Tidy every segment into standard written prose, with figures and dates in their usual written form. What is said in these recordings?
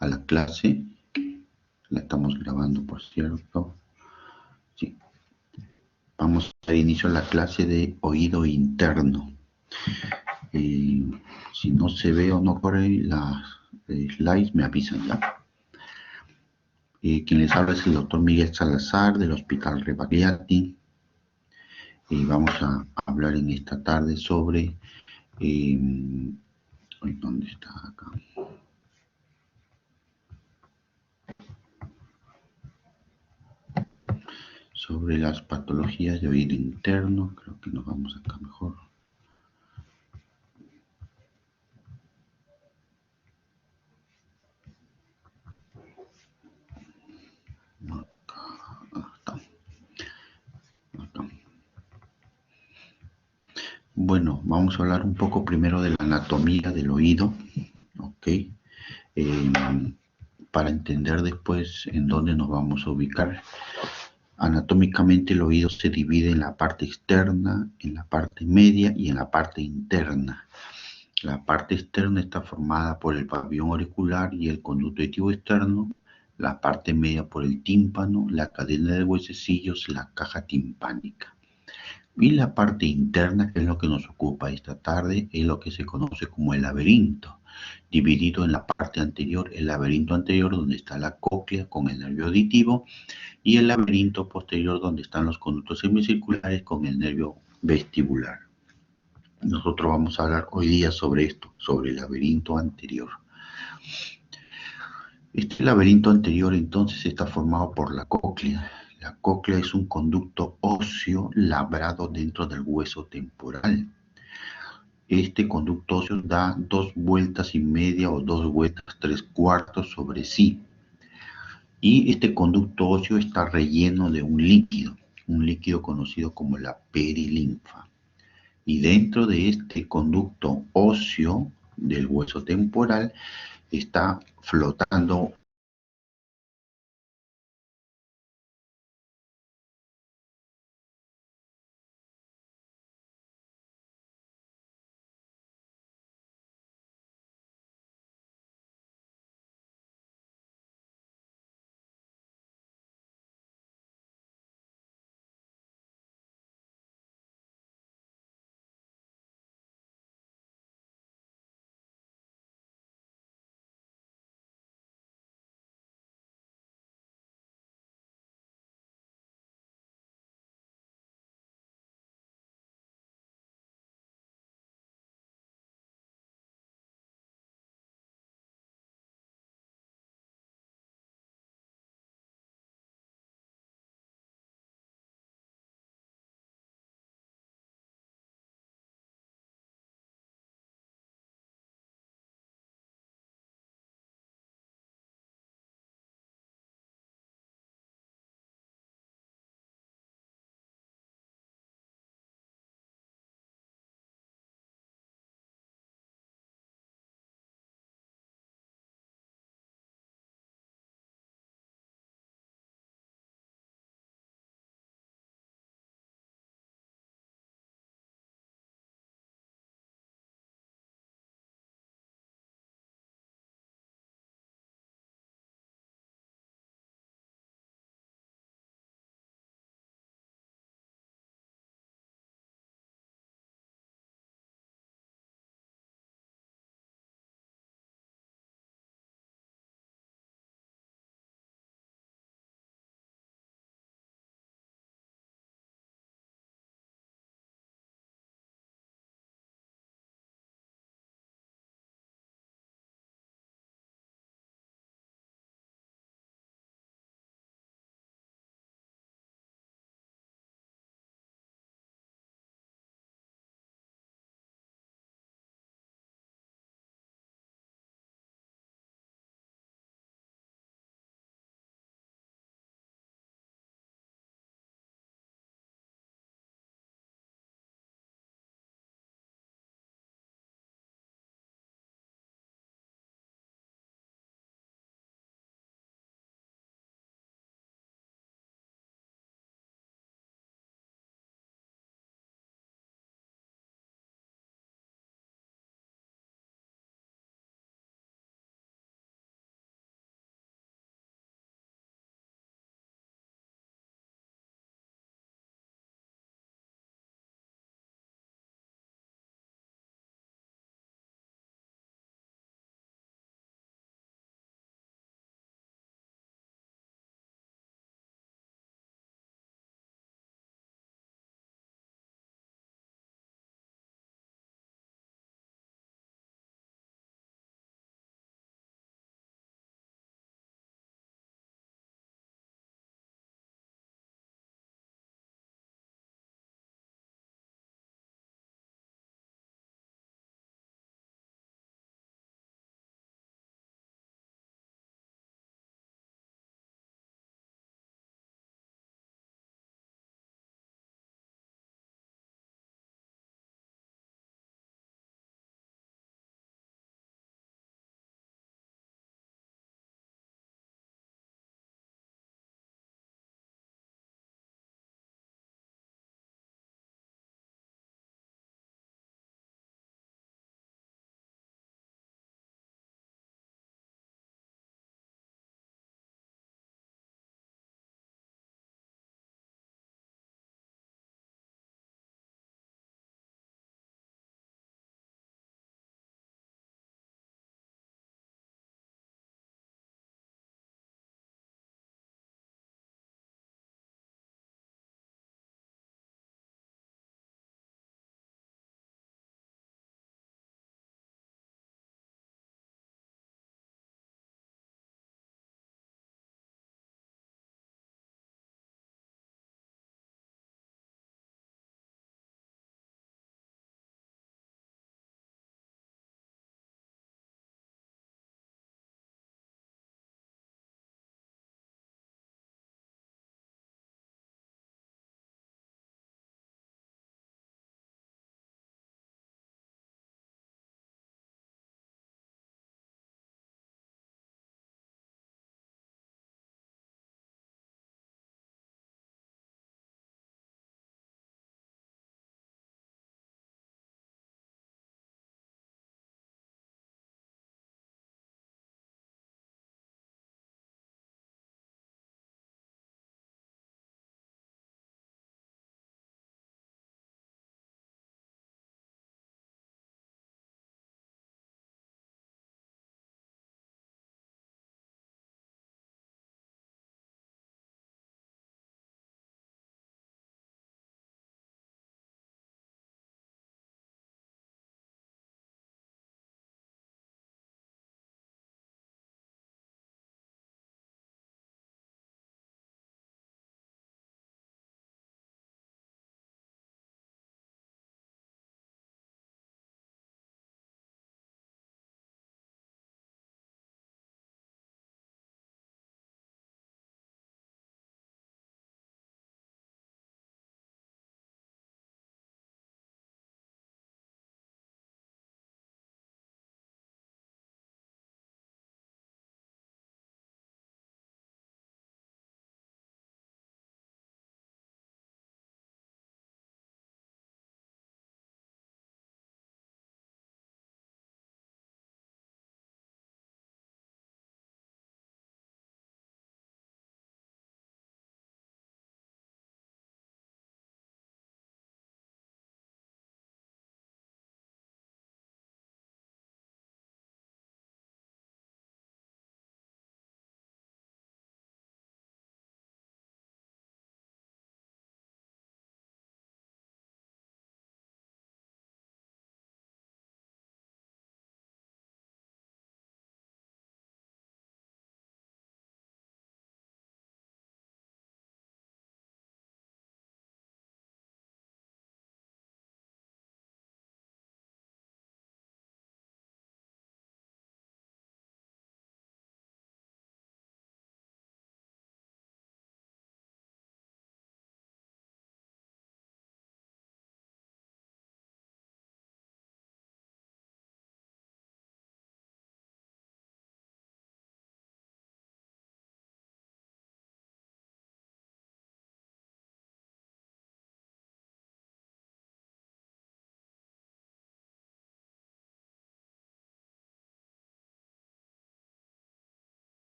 a la clase. La estamos grabando, por cierto. Sí. Vamos a dar inicio a la clase de oído interno. Si no se ve o no corre las slides, me avisan ya. Quien les habla es el doctor Miguel Salazar del Hospital Rebagliati. Vamos a hablar en esta tarde sobre... ¿dónde está acá? Sobre las patologías de oído interno. Creo que nos vamos acá mejor. Bueno, vamos a hablar un poco primero de la anatomía del oído, ¿ok? Para entender después en dónde nos vamos a ubicar. Anatómicamente el oído se divide en la parte externa, en la parte media y en la parte interna. La parte externa está formada por el pabellón auricular y el conducto auditivo externo, la parte media por el tímpano, la cadena de huesecillos, la caja timpánica. Y la parte interna, que es lo que nos ocupa esta tarde, es lo que se conoce como el laberinto, dividido en la parte anterior, el laberinto anterior donde está la cóclea con el nervio auditivo y el laberinto posterior donde están los conductos semicirculares con el nervio vestibular. Nosotros vamos a hablar hoy día sobre esto, sobre el laberinto anterior. Este laberinto anterior entonces está formado por la cóclea. La cóclea es un conducto óseo labrado dentro del hueso temporal. Este conducto óseo da 2 vueltas y media o 2 vueltas 3/4 sobre sí. Y este conducto óseo está relleno de un líquido conocido como la perilinfa. Y dentro de este conducto óseo del hueso temporal está flotando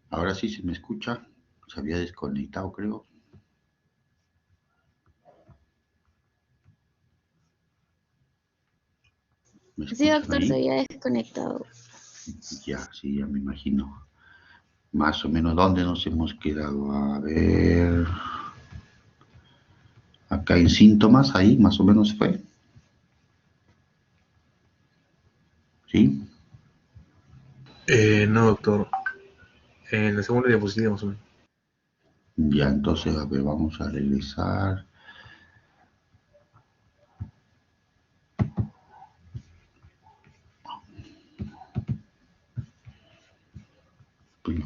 Ahora sí se me escucha. Se había desconectado, creo. ¿Me Sí, escuchan doctor, se ahí? había desconectado. Ya, sí, ya me imagino. Más o menos, ¿dónde nos hemos quedado? A ver. Acá en síntomas, ahí más o menos fue. ¿Sí? No, doctor. En la segunda diapositiva más o menos. Ya, entonces, a ver, vamos a regresar. Pues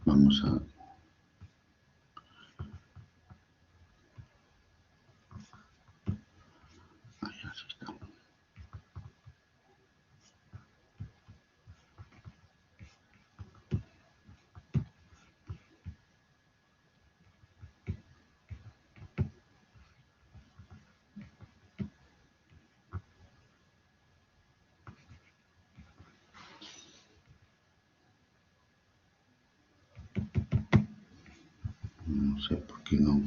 vamos a... Ahí, así está. No sé por qué no.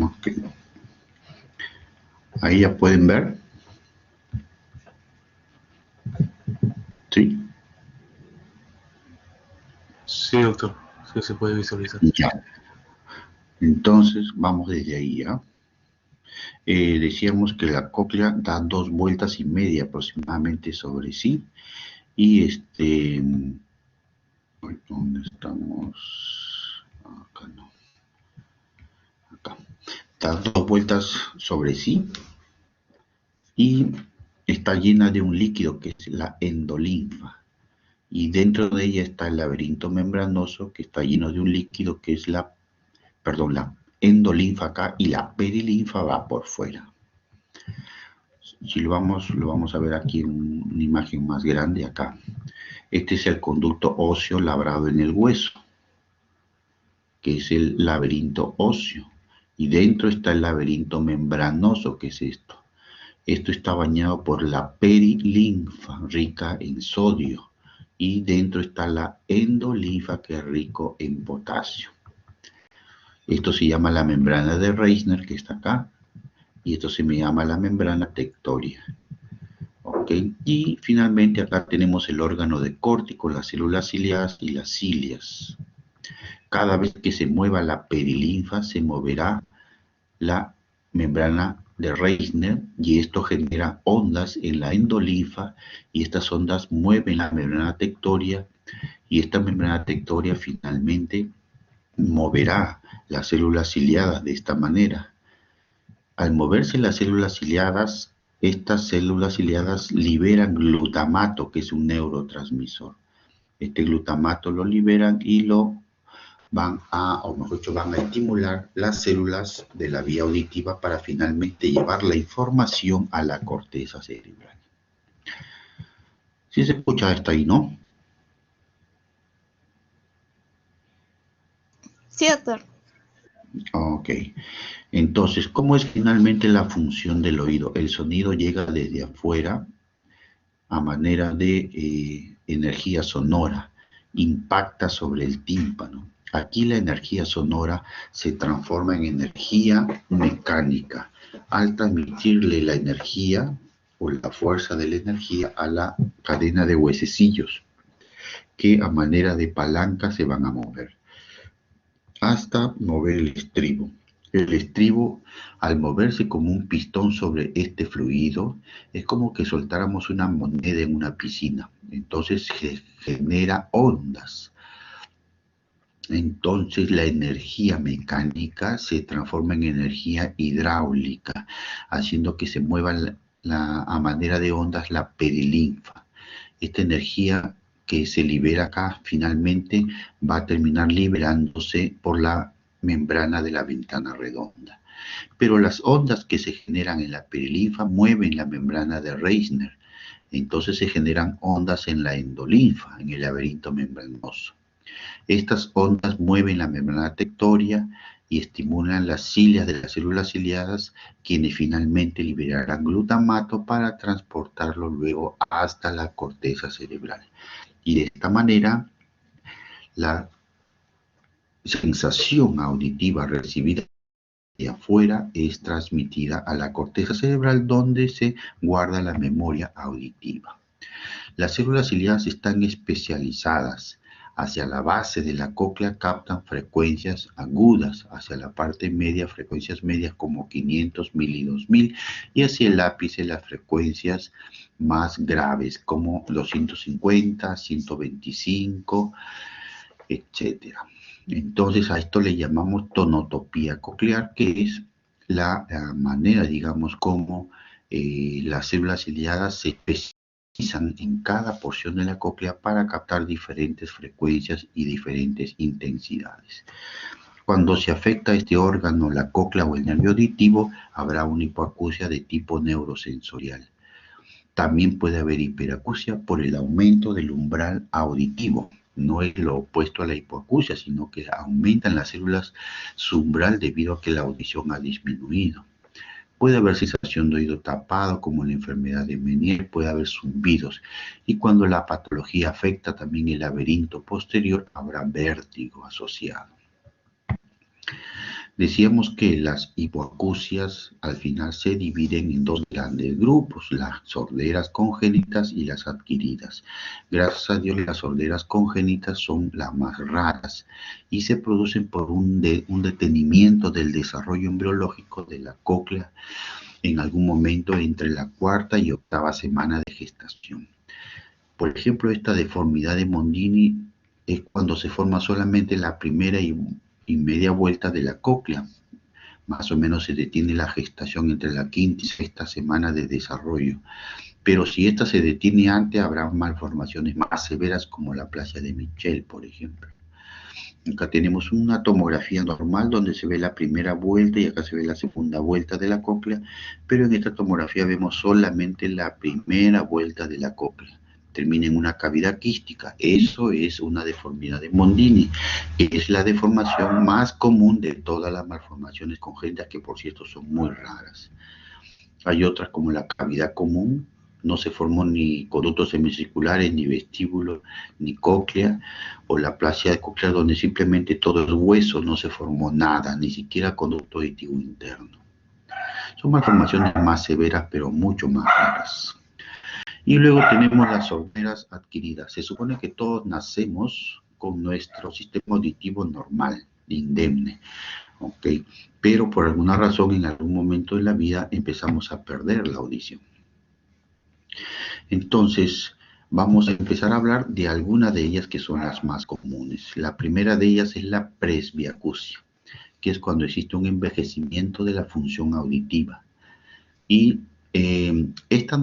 Ok. Ahí ya pueden ver. Sí. Sí, doctor. Sí, se puede visualizar. Ya. Entonces, vamos desde ahí, ¿ya? Decíamos que la cóclea da 2 vueltas y media aproximadamente sobre sí. Y ¿dónde estamos? Acá no. Acá. Da 2 vueltas sobre sí. y está llena de un líquido que es la endolinfa. Y dentro de ella está el laberinto membranoso que está lleno de un líquido que es la endolinfa acá y la perilinfa va por fuera. Si lo vamos a ver aquí en una imagen más grande acá. Este es el conducto óseo labrado en el hueso, que es el laberinto óseo. Y dentro está el laberinto membranoso, que es esto. Esto está bañado por la perilinfa, rica en sodio. Y dentro está la endolinfa, que es rico en potasio. Esto se llama la membrana de Reissner, que está acá. Y esto se me llama la membrana tectoria. ¿Okay? Y finalmente acá tenemos el órgano de córtico, las células ciliadas y las cilias. Cada vez que se mueva la perilinfa, se moverá la membrana de Reissner y esto genera ondas en la endolinfa y estas ondas mueven la membrana tectoria y esta membrana tectoria finalmente moverá las células ciliadas de esta manera. Al moverse las células ciliadas, estas células ciliadas liberan glutamato, que es un neurotransmisor. Este glutamato lo liberan y o mejor dicho, van a estimular las células de la vía auditiva para finalmente llevar la información a la corteza cerebral. ¿Sí se escucha hasta ahí, no? Sí, doctor. Ok. Entonces, ¿cómo es finalmente la función del oído? El sonido llega desde afuera a manera de energía sonora, impacta sobre el tímpano. Aquí la energía sonora se transforma en energía mecánica al transmitirle la energía o la fuerza de la energía a la cadena de huesecillos que a manera de palanca se van a mover hasta mover el estribo. El estribo, al moverse como un pistón sobre este fluido, es como que soltáramos una moneda en una piscina. Entonces se genera ondas. Entonces la energía mecánica se transforma en energía hidráulica, haciendo que se mueva a manera de ondas la perilinfa. Esta energía que se libera acá finalmente va a terminar liberándose por la membrana de la ventana redonda. Pero las ondas que se generan en la perilinfa mueven la membrana de Reissner. Entonces se generan ondas en la endolinfa, en el laberinto membranoso. Estas ondas mueven la membrana tectoria y estimulan las cilias de las células ciliadas, quienes finalmente liberarán glutamato para transportarlo luego hasta la corteza cerebral. Y de esta manera, la sensación auditiva recibida de afuera es transmitida a la corteza cerebral, donde se guarda la memoria auditiva. Las células ciliadas están especializadas. Hacia la base de la cóclea captan frecuencias agudas, hacia la parte media frecuencias medias como 500, 1000 y 2000, y hacia el ápice las frecuencias más graves como 250, 125, etc. Entonces a esto le llamamos tonotopía coclear, que es la manera, digamos, como las células ciliadas se especializan en cada porción de la cóclea para captar diferentes frecuencias y diferentes intensidades. Cuando se afecta este órgano, la cóclea o el nervio auditivo, habrá una hipoacusia de tipo neurosensorial. También puede haber hiperacusia por el aumento del umbral auditivo. No es lo opuesto a la hipoacusia, sino que aumentan las células subumbral debido a que la audición ha disminuido. Puede haber sensación de oído tapado, como en la enfermedad de Meniere, puede haber zumbidos. Y cuando la patología afecta también el laberinto posterior, habrá vértigo asociado. Decíamos que las hipoacusias al final se dividen en dos grandes grupos, las sorderas congénitas y las adquiridas. Gracias a Dios, las sorderas congénitas son las más raras y se producen por un detenimiento del desarrollo embriológico de la cóclea en algún momento entre la cuarta y octava semana de gestación. Por ejemplo, esta deformidad de Mondini es cuando se forma solamente la primera y media vuelta de la cóclea, Más o menos se detiene la gestación entre la quinta y sexta semana de desarrollo. Pero si esta se detiene antes, habrá malformaciones más severas como la aplasia de Michel, por ejemplo. Acá tenemos una tomografía normal donde se ve la primera vuelta y acá se ve la segunda vuelta de la cóclea, pero en esta tomografía vemos solamente la primera vuelta de la cóclea. Termina en una cavidad quística. Eso es una deformidad de Mondini. Es la deformación más común de todas las malformaciones congénitas, que por cierto son muy raras. Hay otras como la cavidad común, no se formó ni conductos semicirculares, ni vestíbulo, ni cóclea, o la aplasia coclear donde simplemente todo es hueso, no se formó nada, ni siquiera conducto auditivo interno. Son malformaciones más severas, pero mucho más raras. Y luego tenemos las sorderas adquiridas. Se supone que todos nacemos con nuestro sistema auditivo normal, indemne. Okay. Pero por alguna razón en algún momento de la vida empezamos a perder la audición. Entonces vamos a empezar a hablar de algunas de ellas que son las más comunes. La primera de ellas es la presbiacusia, que es cuando existe un envejecimiento de la función auditiva. Y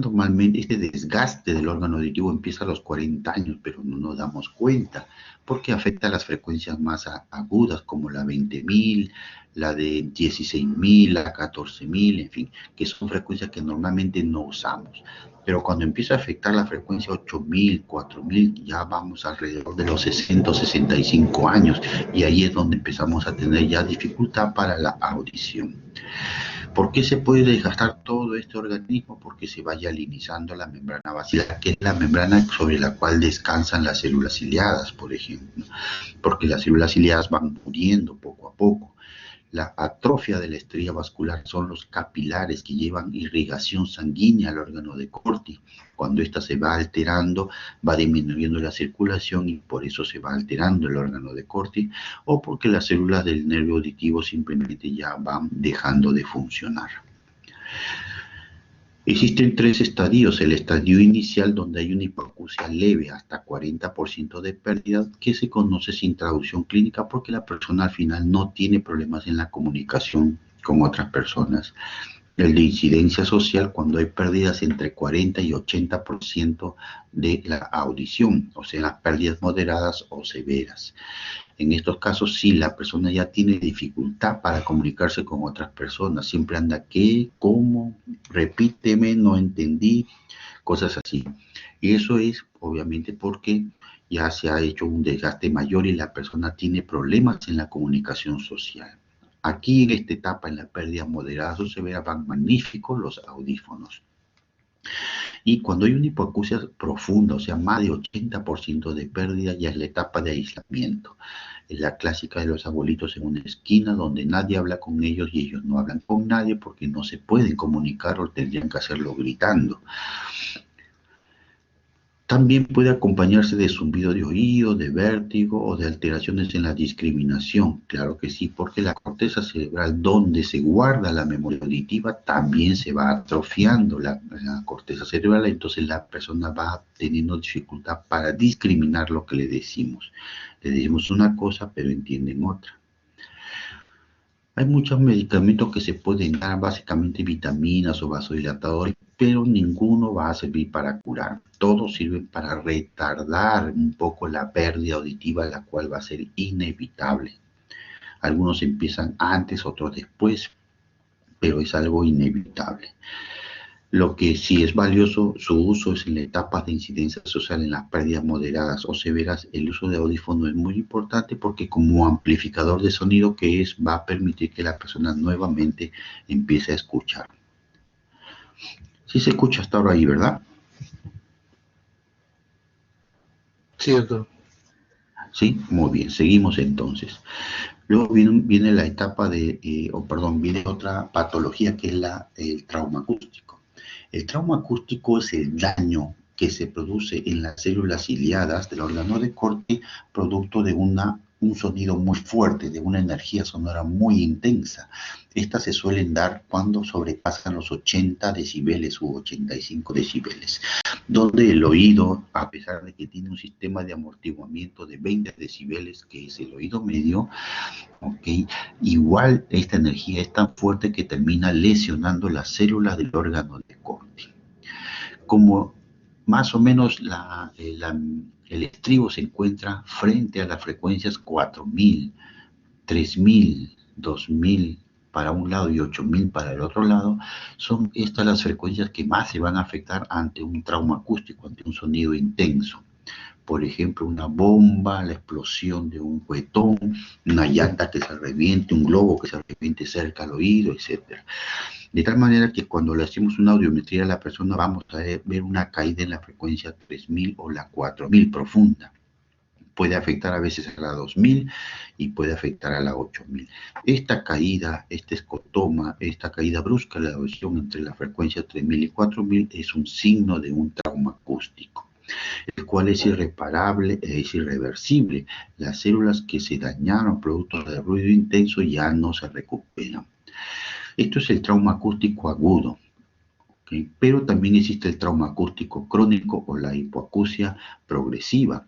normalmente este desgaste del órgano auditivo empieza a los 40 años, pero no nos damos cuenta porque afecta a las frecuencias más agudas como la 20.000, la de 16.000, la 14.000, en fin, que son frecuencias que normalmente no usamos. Pero cuando empieza a afectar la frecuencia 8.000, 4.000, ya vamos alrededor de los 60 o 65 años y ahí es donde empezamos a tener ya dificultad para la audición. ¿Por qué se puede desgastar todo este organismo? Porque se va hialinizando la membrana basilar, que es la membrana sobre la cual descansan las células ciliadas, por ejemplo. Porque las células ciliadas van muriendo poco a poco. La atrofia de la estrella vascular son los capilares que llevan irrigación sanguínea al órgano de Corti. Cuando ésta se va alterando, va disminuyendo la circulación y por eso se va alterando el órgano de Corti, o porque las células del nervio auditivo simplemente ya van dejando de funcionar. Existen 3 estadios. El estadio inicial, donde hay una hipoacusia leve hasta 40% de pérdida, que se conoce sin traducción clínica porque la persona al final no tiene problemas en la comunicación con otras personas. El de incidencia social, cuando hay pérdidas entre 40 y 80% de la audición, o sea, pérdidas moderadas o severas. En estos casos, sí, la persona ya tiene dificultad para comunicarse con otras personas. Siempre anda, ¿qué? ¿Cómo? Repíteme, no entendí, cosas así. Y eso es, obviamente, porque ya se ha hecho un desgaste mayor y la persona tiene problemas en la comunicación social. Aquí, en esta etapa, en la pérdida moderada o severa, van magníficos los audífonos. Y cuando hay una hipoacusia profunda, o sea, más de 80% de pérdida, ya es la etapa de aislamiento. Es la clásica de los abuelitos en una esquina donde nadie habla con ellos y ellos no hablan con nadie porque no se pueden comunicar o tendrían que hacerlo gritando. También puede acompañarse de zumbido de oído, de vértigo o de alteraciones en la discriminación. Claro que sí, porque la corteza cerebral, donde se guarda la memoria auditiva, también se va atrofiando la corteza cerebral, entonces la persona va teniendo dificultad para discriminar lo que le decimos. Le decimos una cosa, pero entienden otra. Hay muchos medicamentos que se pueden dar, básicamente vitaminas o vasodilatadores, pero ninguno va a servir para curar. Todos sirven para retardar un poco la pérdida auditiva, la cual va a ser inevitable. Algunos empiezan antes, otros después, pero es algo inevitable. Lo que sí es valioso, su uso es en la etapa de incidencia social en las pérdidas moderadas o severas. El uso de audífono es muy importante porque como amplificador de sonido que es, va a permitir que la persona nuevamente empiece a escuchar. Sí se escucha hasta ahora ahí, ¿verdad? Sí, doctor. Sí, muy bien, seguimos entonces. Luego viene la etapa de, viene otra patología que es el trauma acústico. El trauma acústico es el daño que se produce en las células ciliadas del órgano de Corti, producto de un sonido muy fuerte, de una energía sonora muy intensa. Estas se suelen dar cuando sobrepasan los 80 decibeles u 85 decibeles. donde el oído, a pesar de que tiene un sistema de amortiguamiento de 20 decibeles, que es el oído medio, ¿ok? Igual esta energía es tan fuerte que termina lesionando las células del órgano de corte. Como más o menos el estribo se encuentra frente a las frecuencias 4000, 3000, 2000 para un lado y 8000 para el otro lado, son estas las frecuencias que más se van a afectar ante un trauma acústico, ante un sonido intenso. Por ejemplo, una bomba, la explosión de un juguetón, una llanta que se reviente, un globo que se reviente cerca al oído, etc. De tal manera que cuando le hacemos una audiometría a la persona vamos a ver una caída en la frecuencia 3000 o la 4000 profunda. Puede afectar a veces a la 2000 y puede afectar a la 8000. Esta caída, este escotoma, esta caída brusca de la audición entre la frecuencia 3000 y 4000 es un signo de un trauma acústico, el cual es irreparable e es irreversible. Las células que se dañaron producto del ruido intenso ya no se recuperan. Esto es el trauma acústico agudo, ¿okay? Pero también existe el trauma acústico crónico o la hipoacusia progresiva.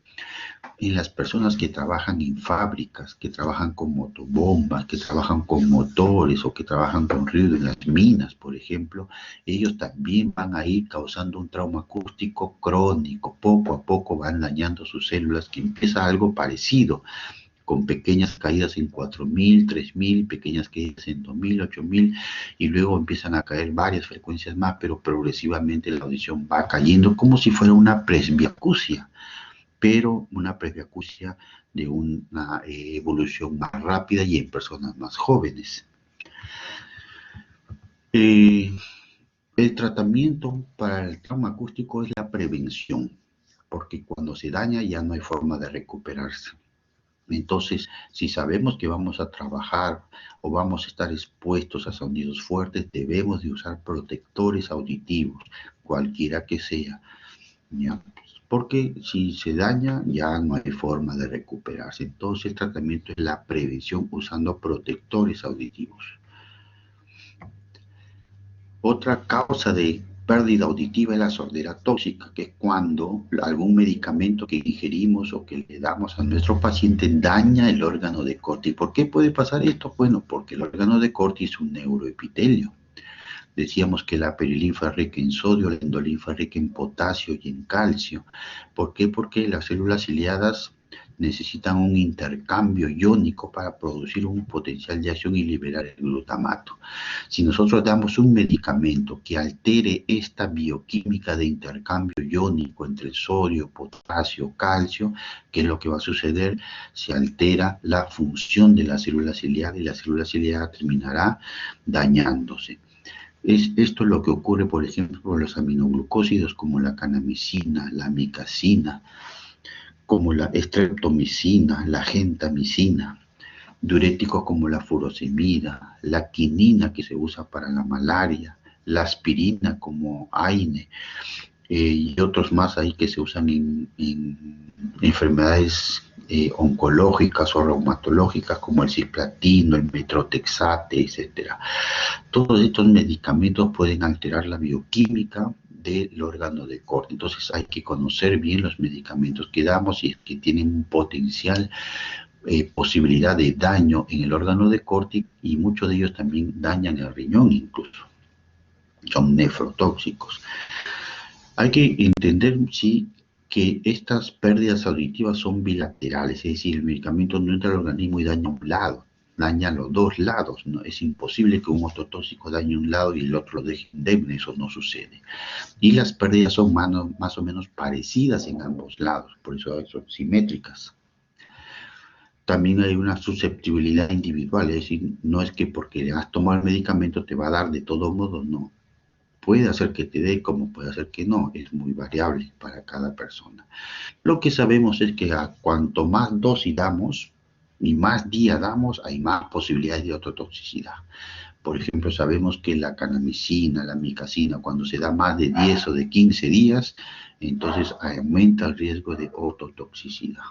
En las personas que trabajan en fábricas, que trabajan con motobombas, que trabajan con motores o que trabajan con ruido en las minas, por ejemplo, ellos también van a ir causando un trauma acústico crónico. Poco a poco van dañando sus células, que empieza algo parecido, con pequeñas caídas en 4000, 3000, pequeñas caídas en 2000, 8000, y luego empiezan a caer varias frecuencias más, pero progresivamente la audición va cayendo como si fuera una presbiacusia, pero una presbiacusia de una evolución más rápida y en personas más jóvenes. El tratamiento para el trauma acústico es la prevención, porque cuando se daña ya no hay forma de recuperarse. Entonces, si sabemos que vamos a trabajar o vamos a estar expuestos a sonidos fuertes, debemos de usar protectores auditivos, cualquiera que sea, ¿ya? Porque si se daña ya no hay forma de recuperarse. Entonces el tratamiento es la prevención usando protectores auditivos. Otra causa de pérdida auditiva es la sordera tóxica, que es cuando algún medicamento que ingerimos o que le damos a nuestro paciente daña el órgano de Corti. ¿Y por qué puede pasar esto? Bueno, porque el órgano de Corti es un neuroepitelio. Decíamos que la perilinfa es rica en sodio, la endolinfa es rica en potasio y en calcio. ¿Por qué? Porque las células ciliadas necesitan un intercambio iónico para producir un potencial de acción y liberar el glutamato. Si nosotros damos un medicamento que altere esta bioquímica de intercambio iónico entre sodio, potasio, calcio, ¿qué es lo que va a suceder? Se altera la función de la célula ciliada y la célula ciliada terminará dañándose. Esto es lo que ocurre, por ejemplo, con los aminoglucósidos como la canamicina, la amicacina, como la streptomicina, la gentamicina, diuréticos como la furosemida, la quinina que se usa para la malaria, la aspirina como AINE, y otros más ahí que se usan en enfermedades oncológicas o reumatológicas como el cisplatino, el metrotexate, etc. Todos estos medicamentos pueden alterar la bioquímica del órgano de Corti. Entonces hay que conocer bien los medicamentos que damos y es que tienen un potencial posibilidad de daño en el órgano de Corti, y muchos de ellos también dañan el riñón incluso. Son nefrotóxicos. Hay que entender, sí, que estas pérdidas auditivas son bilaterales, es decir, el medicamento no entra al organismo y daña un lado, daña los dos lados, ¿no? Es imposible que un ototóxico dañe un lado y el otro lo deje indemne, eso no sucede. Y las pérdidas son más o menos parecidas en ambos lados, por eso son simétricas. También hay una susceptibilidad individual, es decir, no es que porque le has tomado el medicamento te va a dar de todos modos, no. Puede hacer que te dé, como puede hacer que no, es muy variable para cada persona. Lo que sabemos es que a cuanto más dosis damos y más día damos, hay más posibilidades de ototoxicidad. Por ejemplo, sabemos que la canamicina, la amicacina, cuando se da más de 10 o de 15 días, entonces aumenta el riesgo de ototoxicidad.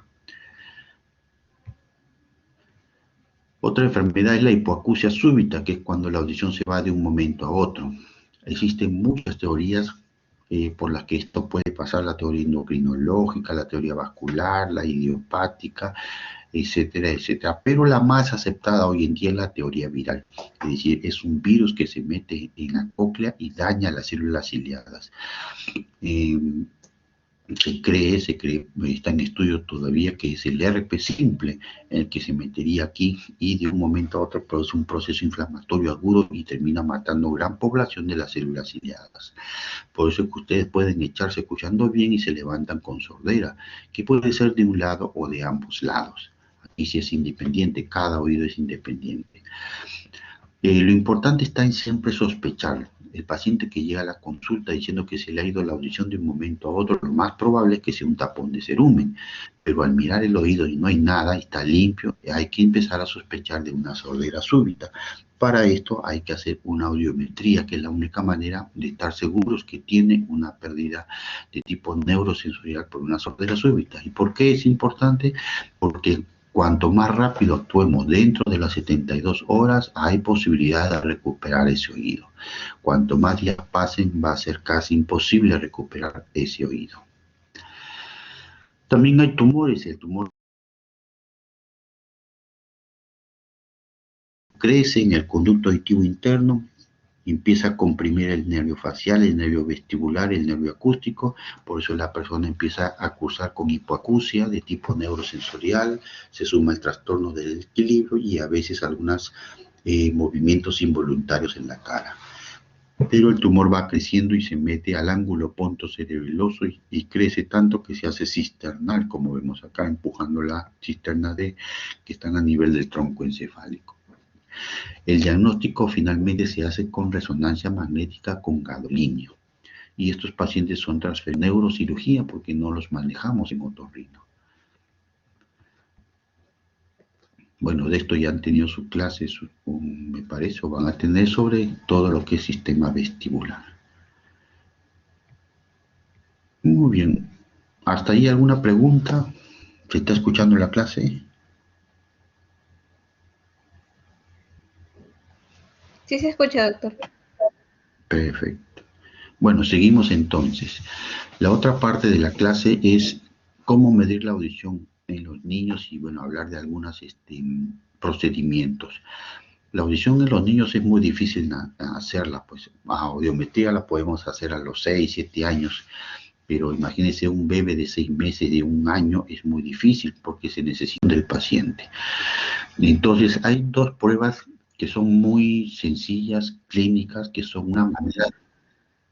Otra enfermedad es la hipoacusia súbita, que es cuando la audición se va de un momento a otro. Existen muchas teorías por las que esto puede pasar: la teoría endocrinológica, la teoría vascular, la idiopática, etcétera, etcétera. Pero la más aceptada hoy en día es la teoría viral. Es decir, es un virus que se mete en la cóclea y daña las células ciliadas. Eh, se cree, está en estudio todavía, que es el herpes simple, el que se metería aquí y de un momento a otro produce un proceso inflamatorio agudo y termina matando gran población de las células ciliadas. Por eso es que ustedes pueden echarse escuchando bien y se levantan con sordera, que puede ser de un lado o de ambos lados. Aquí sí es independiente, cada oído es independiente. Lo importante está en siempre sospechar. El paciente que llega a la consulta diciendo que se le ha ido la audición de un momento a otro, lo más probable es que sea un tapón de cerumen. Pero al mirar el oído y no hay nada, está limpio, hay que empezar a sospechar de una sordera súbita. Para esto hay que hacer una audiometría, que es la única manera de estar seguros que tiene una pérdida de tipo neurosensorial por una sordera súbita. ¿Y por qué es importante? Porque cuanto más rápido actuemos dentro de las 72 horas, hay posibilidad de recuperar ese oído. Cuanto más días pasen, va a ser casi imposible recuperar ese oído. También hay tumores. El tumor crece en el conducto auditivo interno, empieza a comprimir el nervio facial, el nervio vestibular, el nervio acústico. Por eso la persona empieza a cursar con hipoacusia de tipo neurosensorial, se suma el trastorno del equilibrio y a veces algunos movimientos involuntarios en la cara. Pero el tumor va creciendo y se mete al ángulo pontocerebeloso y crece tanto que se hace cisternal, como vemos acá, empujando la cisterna que están a nivel del tronco encefálico. El diagnóstico finalmente se hace con resonancia magnética con gadolinio. Y estos pacientes son transferidos a neurocirugía porque no los manejamos en otorrino. Bueno, de esto ya han tenido su clase, me parece, o van a tener sobre todo lo que es sistema vestibular. Muy bien. ¿Hasta ahí alguna pregunta? ¿Se está escuchando la clase? Sí se escucha, doctor. Perfecto. Bueno, seguimos entonces. La otra parte de la clase es cómo medir la audición en los niños y, bueno, hablar de algunos procedimientos. La audición en los niños es muy difícil hacerla, pues audiometría la podemos hacer a los 6, 7 años, pero imagínense un bebé de 6 meses, de 1 año, es muy difícil porque se necesita del paciente. Entonces, hay dos pruebas que son muy sencillas, clínicas, que son una manera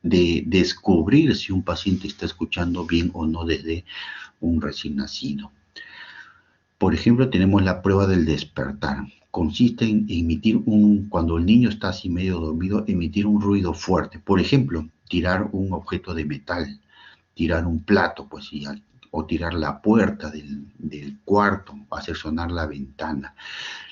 de descubrir si un paciente está escuchando bien o no desde un recién nacido. Por ejemplo, tenemos la prueba del despertar. Consiste en emitir cuando el niño está así medio dormido, emitir un ruido fuerte. Por ejemplo, tirar un objeto de metal, tirar un plato, pues, o tirar la puerta del cuarto, hacer sonar la ventana.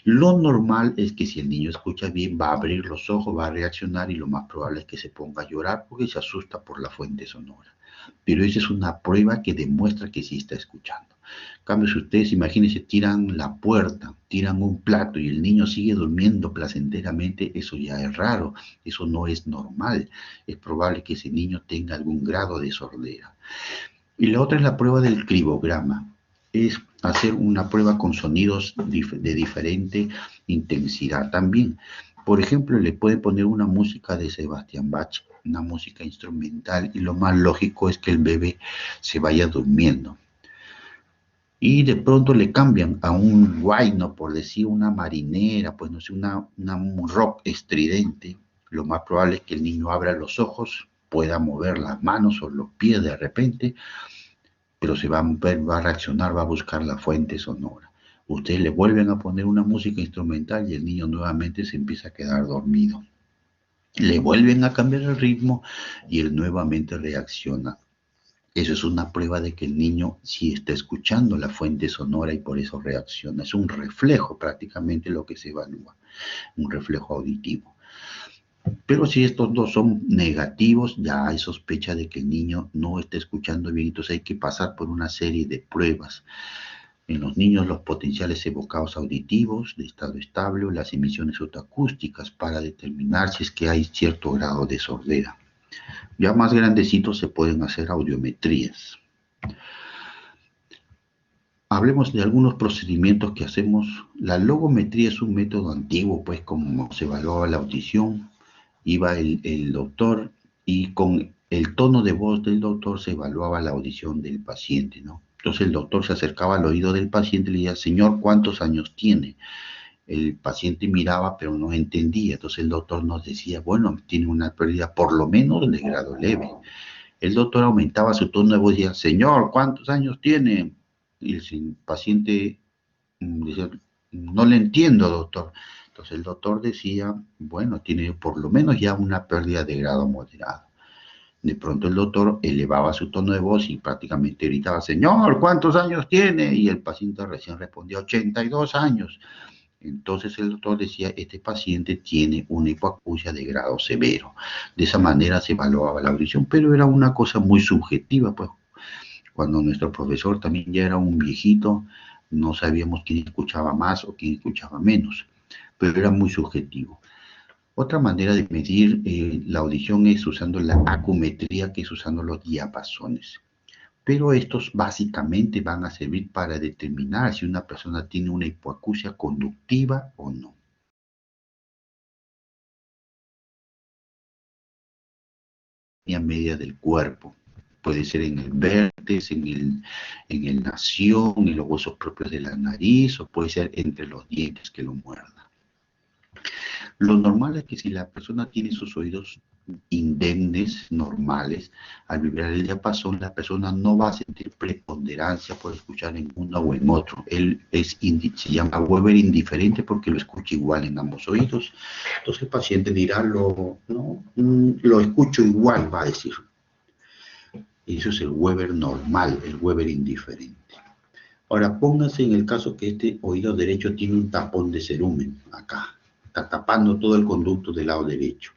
Lo normal es que si el niño escucha bien, va a abrir los ojos, va a reaccionar y lo más probable es que se ponga a llorar porque se asusta por la fuente sonora. Pero esa es una prueba que demuestra que sí está escuchando. En cambio, si ustedes, imagínense, tiran la puerta, tiran un plato y el niño sigue durmiendo placenteramente, eso ya es raro, eso no es normal. Es probable que ese niño tenga algún grado de sordera. Y la otra es la prueba del cribograma. Es hacer una prueba con sonidos de diferente intensidad también. Por ejemplo, le puede poner una música de Sebastián Bach, una música instrumental, y lo más lógico es que el bebé se vaya durmiendo. Y de pronto le cambian a un guayno, por decir una marinera, pues no sé, un rock estridente. Lo más probable es que el niño abra los ojos, pueda mover las manos o los pies de repente, pero se va a reaccionar, va a buscar la fuente sonora. Ustedes le vuelven a poner una música instrumental y el niño nuevamente se empieza a quedar dormido. Le vuelven a cambiar el ritmo y él nuevamente reacciona. Eso es una prueba de que el niño sí está escuchando la fuente sonora y por eso reacciona. Es un reflejo prácticamente lo que se evalúa, un reflejo auditivo. Pero si estos dos son negativos, ya hay sospecha de que el niño no está escuchando bien, entonces hay que pasar por una serie de pruebas. En los niños, los potenciales evocados auditivos de estado estable o las emisiones otoacústicas para determinar si es que hay cierto grado de sordera. Ya más grandecitos se pueden hacer audiometrías. Hablemos de algunos procedimientos que hacemos. La logometría es un método antiguo, pues como se evaluaba la audición, iba el doctor y con el tono de voz del doctor se evaluaba la audición del paciente, ¿no? Entonces el doctor se acercaba al oído del paciente y le decía, señor, ¿cuántos años tiene? El paciente miraba pero no entendía, entonces el doctor nos decía, bueno, tiene una pérdida por lo menos de grado leve. El doctor aumentaba su tono de voz y decía, señor, ¿cuántos años tiene? Y el paciente decía, no le entiendo, doctor. Entonces el doctor decía, bueno, tiene por lo menos ya una pérdida de grado moderado. De pronto el doctor elevaba su tono de voz y prácticamente gritaba, señor, ¿cuántos años tiene? Y el paciente recién respondía, 82 años. Entonces el doctor decía, este paciente tiene una hipoacusia de grado severo. De esa manera se evaluaba la audición, pero era una cosa muy subjetiva, pues cuando nuestro profesor también ya era un viejito, no sabíamos quién escuchaba más o quién escuchaba menos, pero era muy subjetivo. Otra manera de medir la audición es usando la acumetría, que es usando los diapasones. Pero estos básicamente van a servir para determinar si una persona tiene una hipoacusia conductiva o no. La media del cuerpo. Puede ser en el vértex, en el nación, en los huesos propios de la nariz, o puede ser entre los dientes que lo muerdan. Lo normal es que si la persona tiene sus oídos indemnes, normales, al vibrar el diapasón, la persona no va a sentir preponderancia por escuchar en uno o en otro. Él se llama Weber indiferente porque lo escucha igual en ambos oídos. Entonces el paciente dirá, lo escucho igual, va a decir. Eso es el Weber normal, el Weber indiferente. Ahora, pónganse en el caso que este oído derecho tiene un tapón de cerumen acá. Está tapando todo el conducto del lado derecho.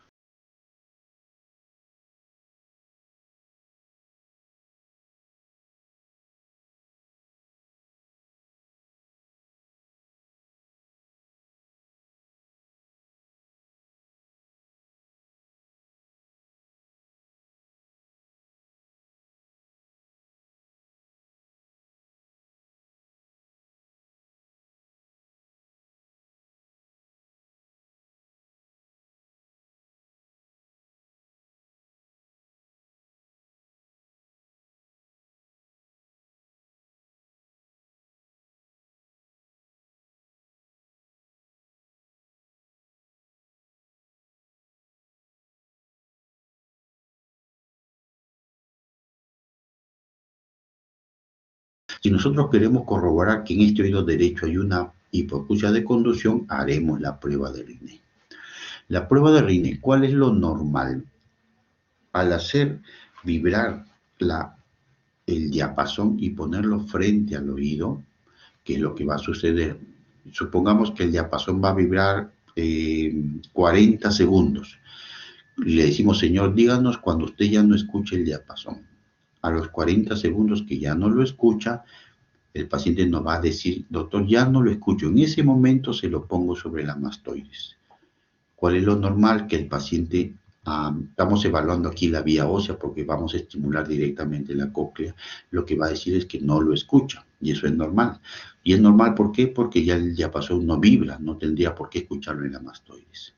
Si nosotros queremos corroborar que en este oído derecho hay una hipoacusia de conducción, haremos la prueba de Riney. La prueba de Riney, ¿cuál es lo normal? Al hacer vibrar el diapasón y ponerlo frente al oído, ¿qué es lo que va a suceder? Supongamos que el diapasón va a vibrar 40 segundos. Y le decimos, señor, díganos cuando usted ya no escuche el diapasón. A los 40 segundos que ya no lo escucha, el paciente nos va a decir, doctor, ya no lo escucho. En ese momento se lo pongo sobre la mastoides. ¿Cuál es lo normal? Que el paciente, estamos evaluando aquí la vía ósea porque vamos a estimular directamente la cóclea, lo que va a decir es que no lo escucha, y eso es normal. Y es normal, ¿por qué? Porque ya el diapasón no vibra, no tendría por qué escucharlo en la mastoides.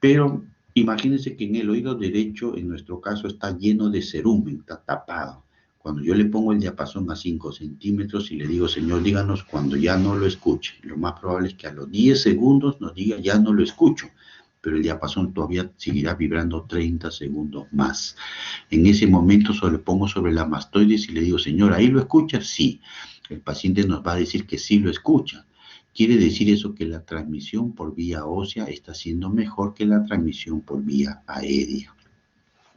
Pero imagínense que en el oído derecho, en nuestro caso, está lleno de cerumen, está tapado. Cuando yo le pongo el diapasón a 5 centímetros y le digo, señor, díganos cuando ya no lo escuche, lo más probable es que a los 10 segundos nos diga, ya no lo escucho, pero el diapasón todavía seguirá vibrando 30 segundos más. En ese momento le pongo sobre la mastoides y le digo, señor, ¿ahí lo escucha? Sí. El paciente nos va a decir que sí lo escucha. Quiere decir eso que la transmisión por vía ósea está siendo mejor que la transmisión por vía aérea.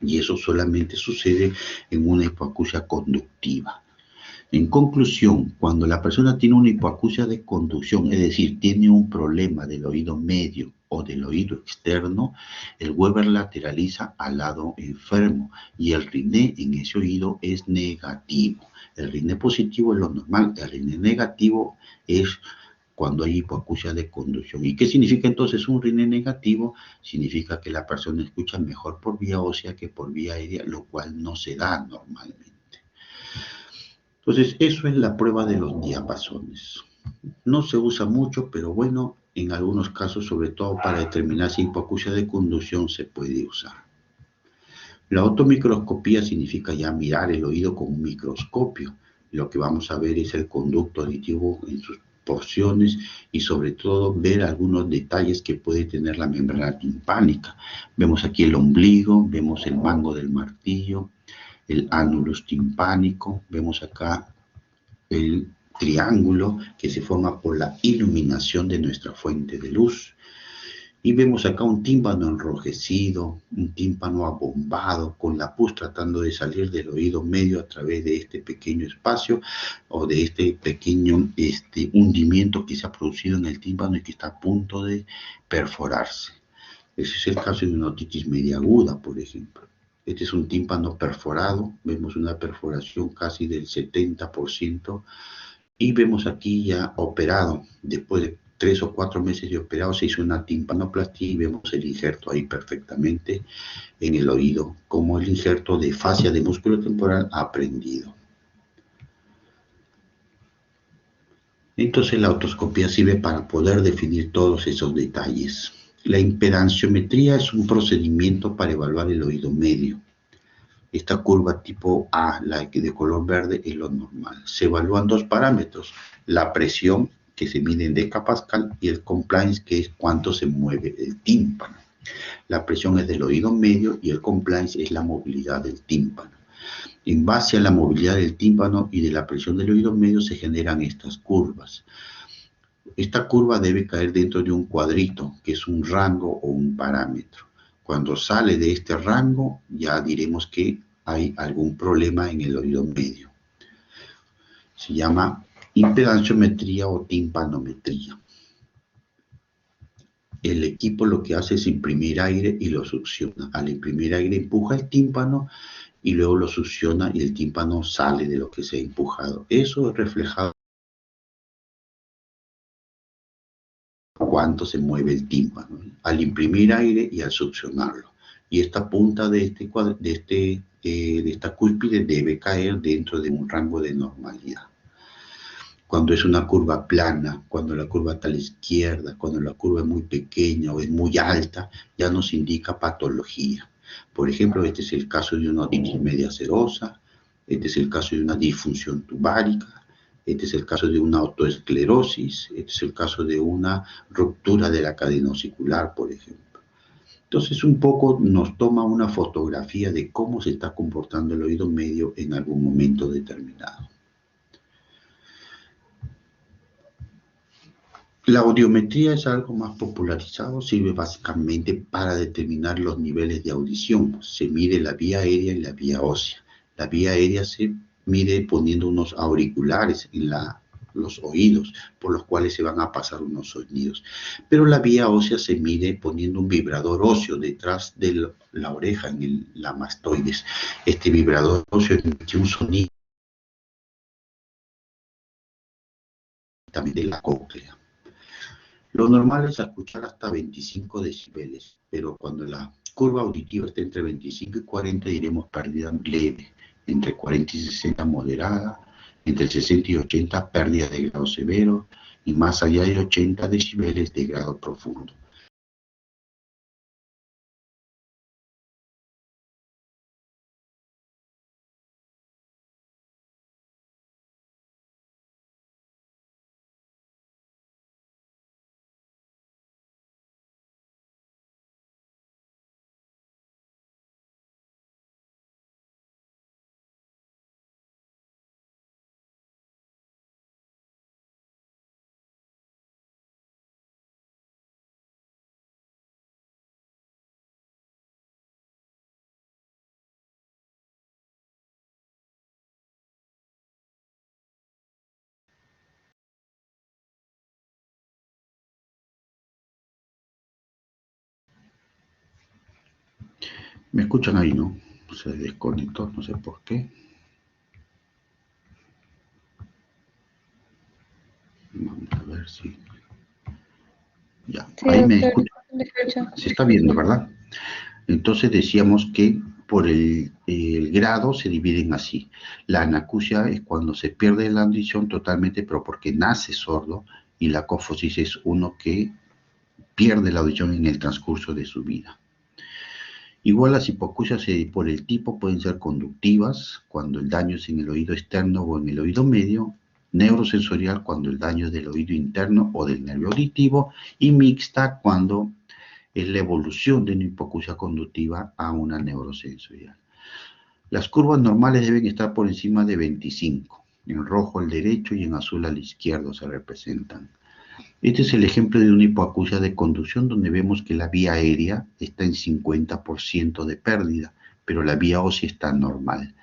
Y eso solamente sucede en una hipoacusia conductiva. En conclusión, cuando la persona tiene una hipoacusia de conducción, es decir, tiene un problema del oído medio o del oído externo, el Weber lateraliza al lado enfermo y el Riney en ese oído es negativo. El Riney positivo es lo normal, el Riney negativo es cuando hay hipoacusia de conducción. ¿Y qué significa entonces un RINE negativo? Significa que la persona escucha mejor por vía ósea que por vía aérea, lo cual no se da normalmente. Entonces, eso es la prueba de los diapasones. No se usa mucho, pero bueno, en algunos casos, sobre todo para determinar si hipoacusia de conducción, se puede usar. La otomicroscopía significa ya mirar el oído con un microscopio. Lo que vamos a ver es el conducto auditivo en sus porciones y sobre todo ver algunos detalles que puede tener la membrana timpánica. Vemos aquí el ombligo, vemos el mango del martillo, el ánulus timpánico, vemos acá el triángulo que se forma por la iluminación de nuestra fuente de luz. Y vemos acá un tímpano enrojecido, un tímpano abombado, con la pus tratando de salir del oído medio a través de este pequeño espacio o de este pequeño hundimiento que se ha producido en el tímpano y que está a punto de perforarse. Ese es el caso de una otitis media aguda, por ejemplo. Este es un tímpano perforado, vemos una perforación casi del 70%, y vemos aquí ya operado, después de 3 o 4 meses de operado, se hizo una timpanoplastia y vemos el injerto ahí perfectamente en el oído, como el injerto de fascia de músculo temporal aprendido. Entonces la otoscopía sirve para poder definir todos esos detalles. La impedanciometría es un procedimiento para evaluar el oído medio. Esta curva tipo A, la de color verde, es lo normal. Se evalúan dos parámetros, la presión, que se mide en decapascal, y el compliance, que es cuánto se mueve el tímpano. La presión es del oído medio y el compliance es la movilidad del tímpano. En base a la movilidad del tímpano y de la presión del oído medio se generan estas curvas. Esta curva debe caer dentro de un cuadrito, que es un rango o un parámetro. Cuando sale de este rango, ya diremos que hay algún problema en el oído medio. Se llama impedanciometría o timpanometría. El equipo lo que hace es imprimir aire y lo succiona. Al imprimir aire empuja el tímpano y luego lo succiona y el tímpano sale de lo que se ha empujado. Eso es reflejado cuánto se mueve el tímpano al imprimir aire y al succionarlo. Y esta punta de esta cúspide debe caer dentro de un rango de normalidad. Cuando es una curva plana, cuando la curva está a la izquierda, cuando la curva es muy pequeña o es muy alta, ya nos indica patología. Por ejemplo, este es el caso de una otitis media serosa, este es el caso de una disfunción tubárica, este es el caso de una autoesclerosis, este es el caso de una ruptura de la cadena osicular, por ejemplo. Entonces, un poco nos toma una fotografía de cómo se está comportando el oído medio en algún momento determinado. La audiometría es algo más popularizado, sirve básicamente para determinar los niveles de audición. Se mide la vía aérea y la vía ósea. La vía aérea se mide poniendo unos auriculares en los oídos, por los cuales se van a pasar unos sonidos. Pero la vía ósea se mide poniendo un vibrador óseo detrás de la oreja, en la mastoides. Este vibrador óseo emite un sonido también de la cóclea. Lo normal es escuchar hasta 25 decibeles, pero cuando la curva auditiva está entre 25 y 40 diremos pérdida leve, entre 40 y 60 moderada, entre 60 y 80 pérdida de grado severo y más allá de 80 decibeles de grado profundo. ¿Me escuchan ahí, no? Se desconectó, no sé por qué. Vamos A ver si... Ya, Sí, ahí me doctor, escucha. me escucho. Se está viendo, ¿verdad? Entonces decíamos que por el grado se dividen así. La anacusia es cuando se pierde la audición totalmente, pero porque nace sordo, y la cofosis es uno que pierde la audición en el transcurso de su vida. Igual las hipoacusias por el tipo pueden ser conductivas, cuando el daño es en el oído externo o en el oído medio, neurosensorial, cuando el daño es del oído interno o del nervio auditivo, y mixta, cuando es la evolución de una hipoacusia conductiva a una neurosensorial. Las curvas normales deben estar por encima de 25, en rojo al derecho y en azul al izquierdo se representan. Este es el ejemplo de una hipoacusia de conducción donde vemos que la vía aérea está en 50% de pérdida, pero la vía ósea está normal.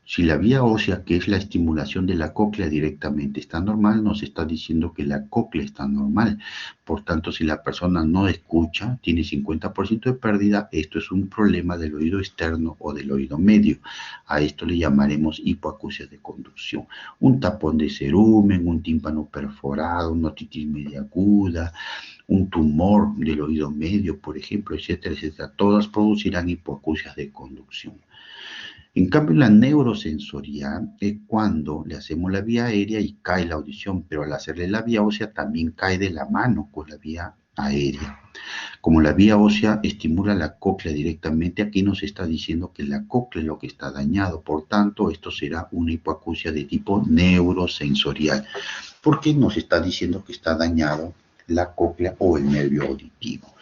Si la vía ósea, que es la estimulación de la cóclea directamente, está normal, nos está diciendo que la cóclea está normal. Por tanto, si la persona no escucha, tiene 50% de pérdida, esto es un problema del oído externo o del oído medio. A esto le llamaremos hipoacusia de conducción. Un tapón de cerumen, un tímpano perforado, una otitis media aguda, un tumor del oído medio, por ejemplo, etcétera, etcétera. Todas producirán hipoacusias de conducción. En cambio, la neurosensorial es cuando le hacemos la vía aérea y cae la audición, pero al hacerle la vía ósea también cae de la mano con la vía aérea. Como la vía ósea estimula la cóclea directamente, aquí nos está diciendo que la cóclea es lo que está dañado. Por tanto, esto será una hipoacusia de tipo neurosensorial, porque nos está diciendo que está dañado la cóclea o el nervio auditivo.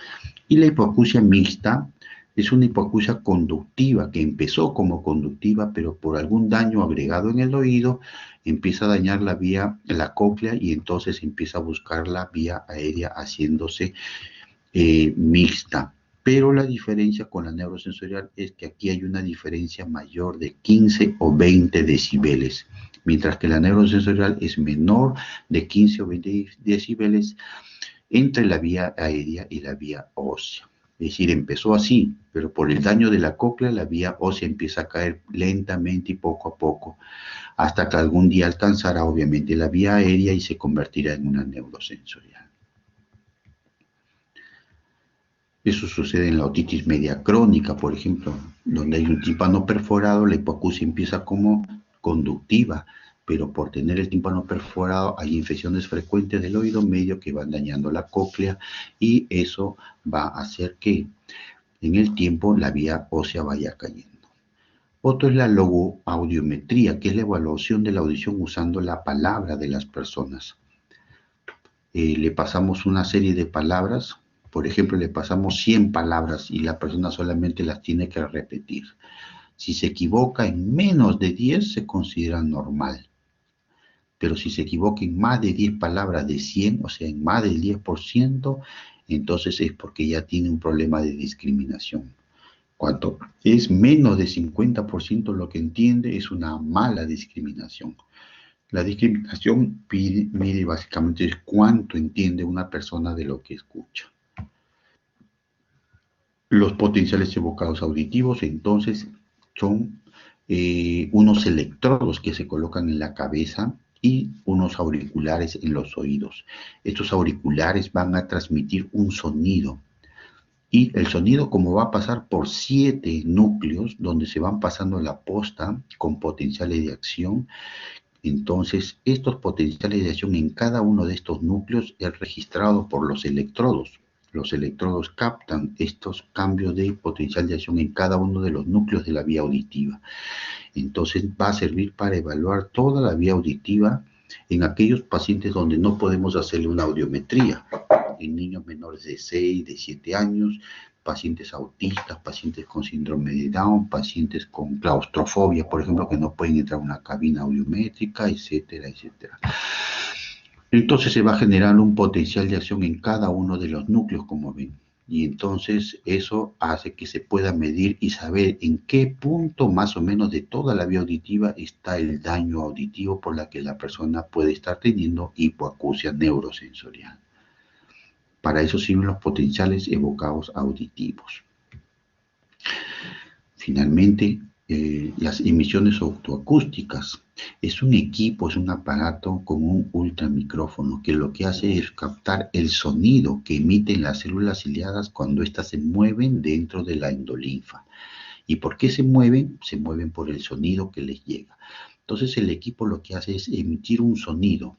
Y la hipoacusia mixta es una hipoacusia conductiva que empezó como conductiva, pero por algún daño agregado en el oído empieza a dañar la vía, la cóclea, y entonces empieza a buscar la vía aérea haciéndose mixta. Pero la diferencia con la neurosensorial es que aquí hay una diferencia mayor de 15 o 20 decibeles, mientras que la neurosensorial es menor de 15 o 20 decibeles entre la vía aérea y la vía ósea. Es decir, empezó así, pero por el daño de la cóclea, la vía ósea empieza a caer lentamente y poco a poco, hasta que algún día alcanzará obviamente la vía aérea y se convertirá en una neurosensorial. Eso sucede en la otitis media crónica, por ejemplo, donde hay un tímpano perforado, la hipoacusia empieza como conductiva, pero por tener el tímpano perforado hay infecciones frecuentes del oído medio que van dañando la cóclea, y eso va a hacer que en el tiempo la vía ósea vaya cayendo. Otro es la logoaudiometría, que es la evaluación de la audición usando la palabra de las personas. Le pasamos una serie de palabras, por ejemplo, le pasamos 100 palabras y la persona solamente las tiene que repetir. Si se equivoca en menos de 10, se considera normal. Pero si se equivoca en más de 10 palabras de 100, o sea, en más del 10%, entonces es porque ya tiene un problema de discriminación. Cuanto es menos de 50% lo que entiende, es una mala discriminación. La discriminación mide básicamente cuánto entiende una persona de lo que escucha. Los potenciales evocados auditivos, entonces, son unos electrodos que se colocan en la cabeza y unos auriculares en los oídos. Estos auriculares van a transmitir un sonido. Y el sonido, como va a pasar por 7 núcleos, donde se van pasando la posta con potenciales de acción, entonces estos potenciales de acción en cada uno de estos núcleos es registrado por los electrodos. Los electrodos captan estos cambios de potencial de acción en cada uno de los núcleos de la vía auditiva. Entonces va a servir para evaluar toda la vía auditiva en aquellos pacientes donde no podemos hacerle una audiometría. En niños menores de 6, de 7 años, pacientes autistas, pacientes con síndrome de Down, pacientes con claustrofobia, por ejemplo, que no pueden entrar a una cabina audiométrica, etcétera, etcétera. Entonces se va a generar un potencial de acción en cada uno de los núcleos, como ven. Y entonces eso hace que se pueda medir y saber en qué punto más o menos de toda la vía auditiva está el daño auditivo por la que la persona puede estar teniendo hipoacusia neurosensorial. Para eso sirven los potenciales evocados auditivos. Finalmente, las emisiones autoacústicas. Es un equipo, es un aparato con un ultramicrófono que lo que hace es captar el sonido que emiten las células ciliadas cuando éstas se mueven dentro de la endolinfa. ¿Y por qué se mueven? Se mueven por el sonido que les llega. Entonces el equipo lo que hace es emitir un sonido.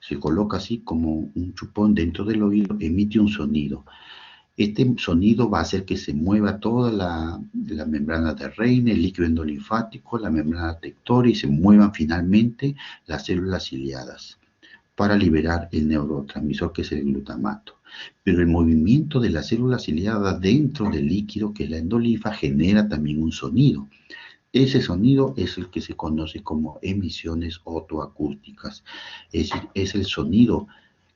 Se coloca así como un chupón dentro del oído, emite un sonido. Este sonido va a hacer que se mueva toda la membrana de Reine, el líquido endolinfático, la membrana tectora y se muevan finalmente las células ciliadas para liberar el neurotransmisor que es el glutamato. Pero el movimiento de las células ciliadas dentro del líquido que es la endolinfa genera también un sonido. Ese sonido es el que se conoce como emisiones otoacústicas. Es decir, es el sonido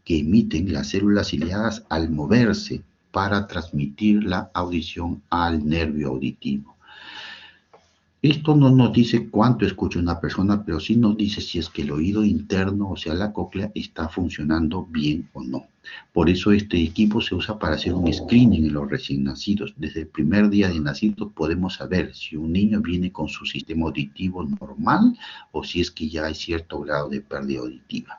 que emiten las células ciliadas al moverse para transmitir la audición al nervio auditivo. Esto no nos dice cuánto escucha una persona, pero sí nos dice si es que el oído interno, o sea, la cóclea, está funcionando bien o no. Por eso este equipo se usa para hacer un screening en los recién nacidos. Desde el primer día de nacido podemos saber si un niño viene con su sistema auditivo normal o si es que ya hay cierto grado de pérdida auditiva.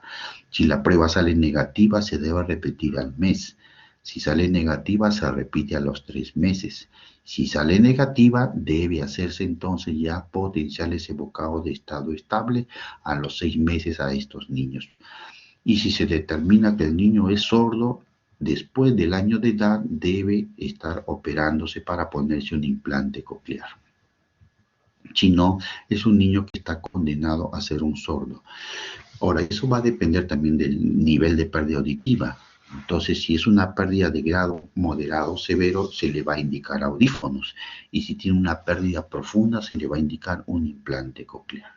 Si la prueba sale negativa, se debe repetir al mes. Si sale negativa, se repite a los 3 meses. Si sale negativa, debe hacerse entonces ya potenciales evocados de estado estable a los 6 meses a estos niños. Y si se determina que el niño es sordo, después del año de edad debe estar operándose para ponerse un implante coclear. Si no, es un niño que está condenado a ser un sordo. Ahora, eso va a depender también del nivel de pérdida auditiva. Entonces, si es una pérdida de grado moderado severo, se le va a indicar audífonos. Y si tiene una pérdida profunda, se le va a indicar un implante coclear.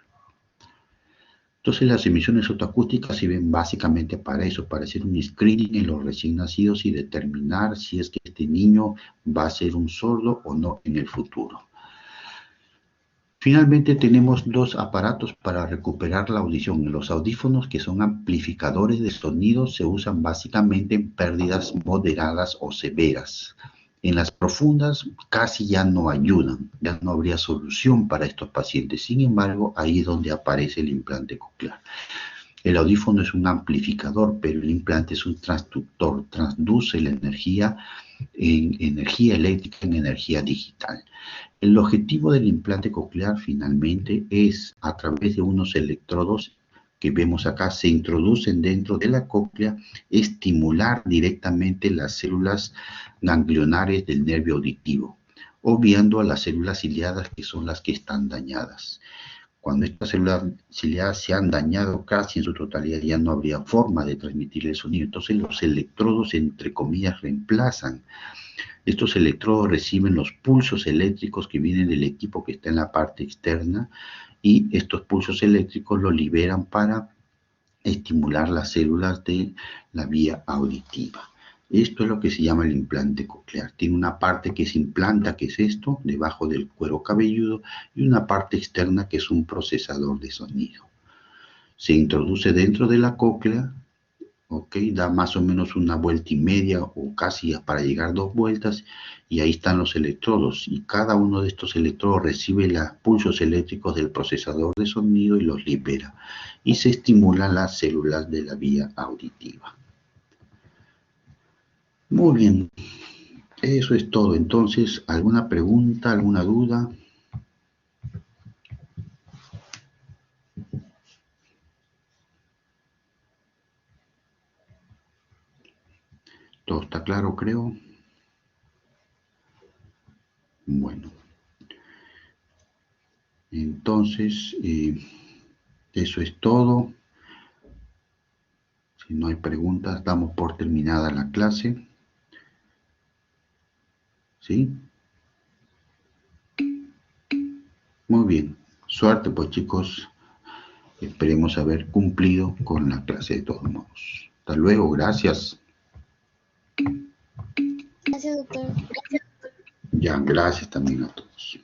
Entonces, las emisiones otoacústicas sirven básicamente para eso, para hacer un screening en los recién nacidos y determinar si es que este niño va a ser un sordo o no en el futuro. Finalmente tenemos 2 aparatos para recuperar la audición. Los audífonos, que son amplificadores de sonido, se usan básicamente en pérdidas moderadas o severas. En las profundas casi ya no ayudan, ya no habría solución para estos pacientes. Sin embargo, ahí es donde aparece el implante coclear. El audífono es un amplificador, pero el implante es un transductor, transduce la energía en energía eléctrica en energía digital. El objetivo del implante coclear finalmente es, a través de unos electrodos que vemos acá, se introducen dentro de la cóclea, estimular directamente las células ganglionares del nervio auditivo, obviando a las células ciliadas que son las que están dañadas. Cuando estas células ciliadas se han dañado casi en su totalidad, ya no habría forma de transmitir el sonido. Entonces los electrodos, entre comillas, reemplazan. Estos electrodos reciben los pulsos eléctricos que vienen del equipo que está en la parte externa y estos pulsos eléctricos los liberan para estimular las células de la vía auditiva. Esto es lo que se llama el implante coclear. Tiene una parte que se implanta, que es esto, debajo del cuero cabelludo, y una parte externa que es un procesador de sonido. Se introduce dentro de la cóclea, da más o menos una vuelta y media o casi para llegar 2 vueltas, y ahí están los electrodos. Y cada uno de estos electrodos recibe los pulsos eléctricos del procesador de sonido y los libera. Y se estimulan las células de la vía auditiva. Muy bien, eso es todo. Entonces, ¿alguna pregunta, alguna duda? Todo está claro, creo. Bueno, entonces, eso es todo. Si no hay preguntas, damos por terminada la clase. ¿Sí? Muy bien. Suerte, pues, chicos. Esperemos haber cumplido con la clase de todos modos. Hasta luego. Gracias. Gracias, doctor. Ya, gracias también a todos.